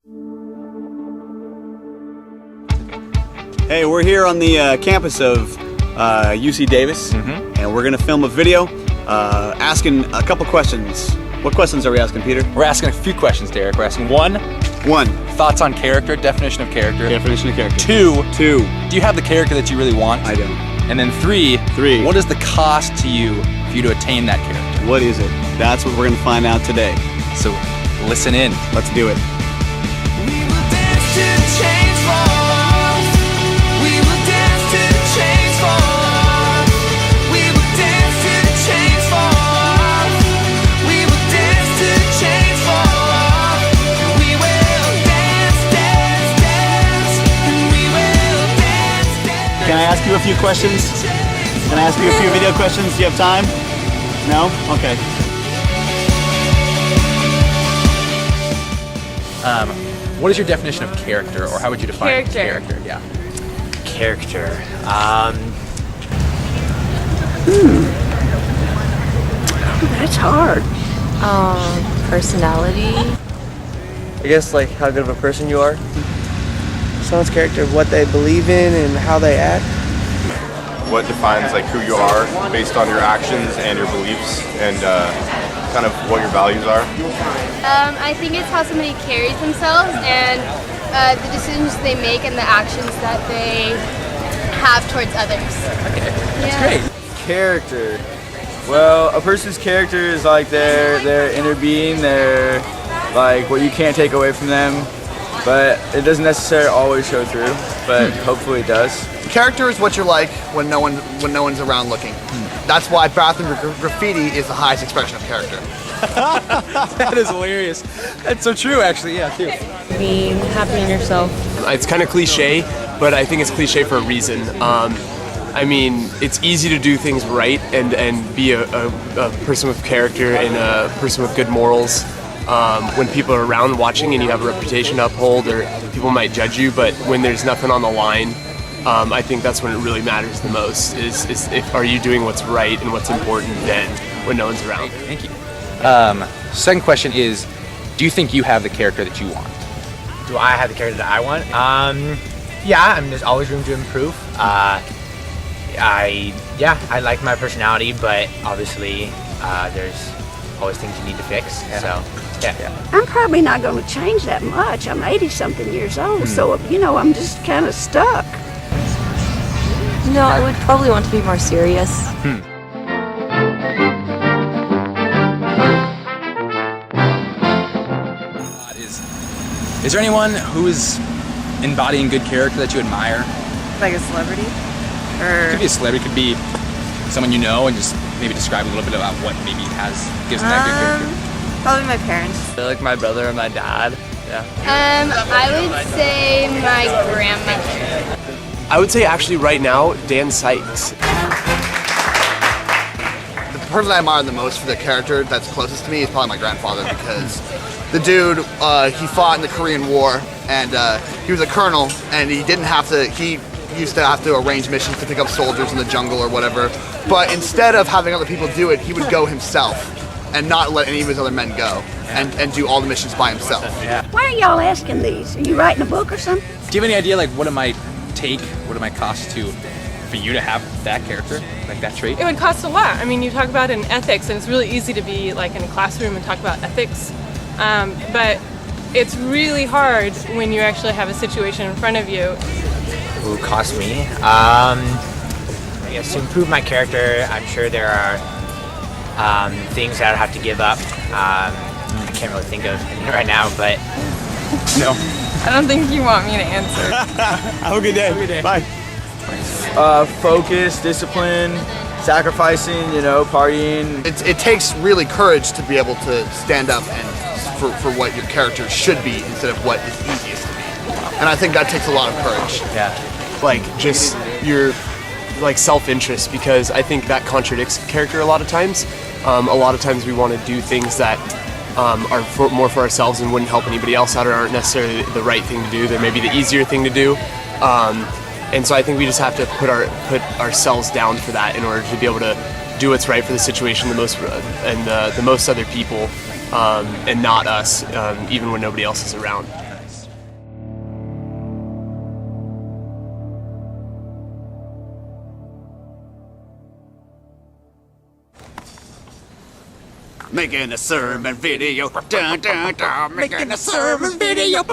Hey, we're here on the campus of UC Davis, and we're going to film a video asking a couple questions. What questions are we asking, Peter? We're asking a few questions, Derek. We're asking one, thoughts on character, definition of character. Definition of character. Two, do you have the character that you really want? I don't. And then three, what is the cost to you for you to attain that character? What is it? That's what we're going to find out today. So listen in. Let's do it. We will dance to change for love. We will dance to change for love. We will dance to change for love. We will dance to change for love. We will dance, dance, dance. And we will dance, dance. Can I ask you a few questions? Can I ask you a few video questions? Do you have time? No? Okay. What is your definition of character, or how would you define character? Yeah. Character. That's hard. Personality. I guess like how good of a person you are. Someone's character, what they believe in and how they act. What defines like who you are based on your actions and your beliefs and kind of what your values are? I think it's how somebody carries themselves and the decisions they make and the actions that they have towards others. Okay, that's great. Character. Well, a person's character is like their inner being, their like what you can't take away from them, but it doesn't necessarily always show through, but hopefully it does. Character is what you're like when no one's around looking. That's why bathroom graffiti is the highest expression of character. That is hilarious. That's so true, actually. Yeah, too. Being happy in yourself. It's kind of cliche, but I think it's cliche for a reason. I mean, it's easy to do things right and be a person with character and a person with good morals when people are around watching and you have a reputation to uphold, or people might judge you, but when there's nothing on the line, I think that's when it really matters the most, is if are you doing what's right and what's important then when no one's around. Thank you. Second question is, do you think you have the character that you want? Do I have the character that I want? Yeah, I mean, there's always room to improve. I like my personality, but obviously there's always things you need to fix. Yeah. So, yeah. I'm probably not going to change that much. I'm 80-something years old, so, you know, I'm just kind of stuck. No, I would probably want to be more serious. Is there anyone who is embodying good character that you admire? Like a celebrity? It could be a celebrity, it could be someone you know, and just maybe describe a little bit about what maybe gives them that good character. Probably my parents. I like my brother and my dad. Yeah. I would say my grandmother. I would say actually right now, Dan Sykes. The person I admire the most for the character that's closest to me is probably my grandfather, because the dude, he fought in the Korean War, and he was a colonel, and he used to have to arrange missions to pick up soldiers in the jungle or whatever, but instead of having other people do it, he would go himself and not let any of his other men go, and do all the missions by himself. Yeah. Why are y'all asking these? Are you writing a book or something? Do you have any idea, like, what it might take, what it might cost for you to have that character, like that trait? It would cost a lot. I mean, you talk about in ethics, and it's really easy to be like in a classroom and talk about ethics, but it's really hard when you actually have a situation in front of you. Who cost me? I guess to improve my character, I'm sure there are things that I'd have to give up. I can't really think of any right now, but No. I don't think you want me to answer. Have a good day. Have a good day. Bye. Focus, discipline, sacrificing, you know, partying. It takes really courage to be able to stand up and for what your character should be instead of what is easiest to be. And I think that takes a lot of courage. Yeah. Like just your like self-interest, because I think that contradicts character a lot of times. A lot of times we want to do things that are more for ourselves and wouldn't help anybody else out, or aren't necessarily the right thing to do. They're maybe the easier thing to do. And so I think we just have to put ourselves down for that in order to be able to do what's right for the situation the most other people, and not us, even when nobody else is around. Making a sermon video. Dun, dun, dun. Making a sermon video.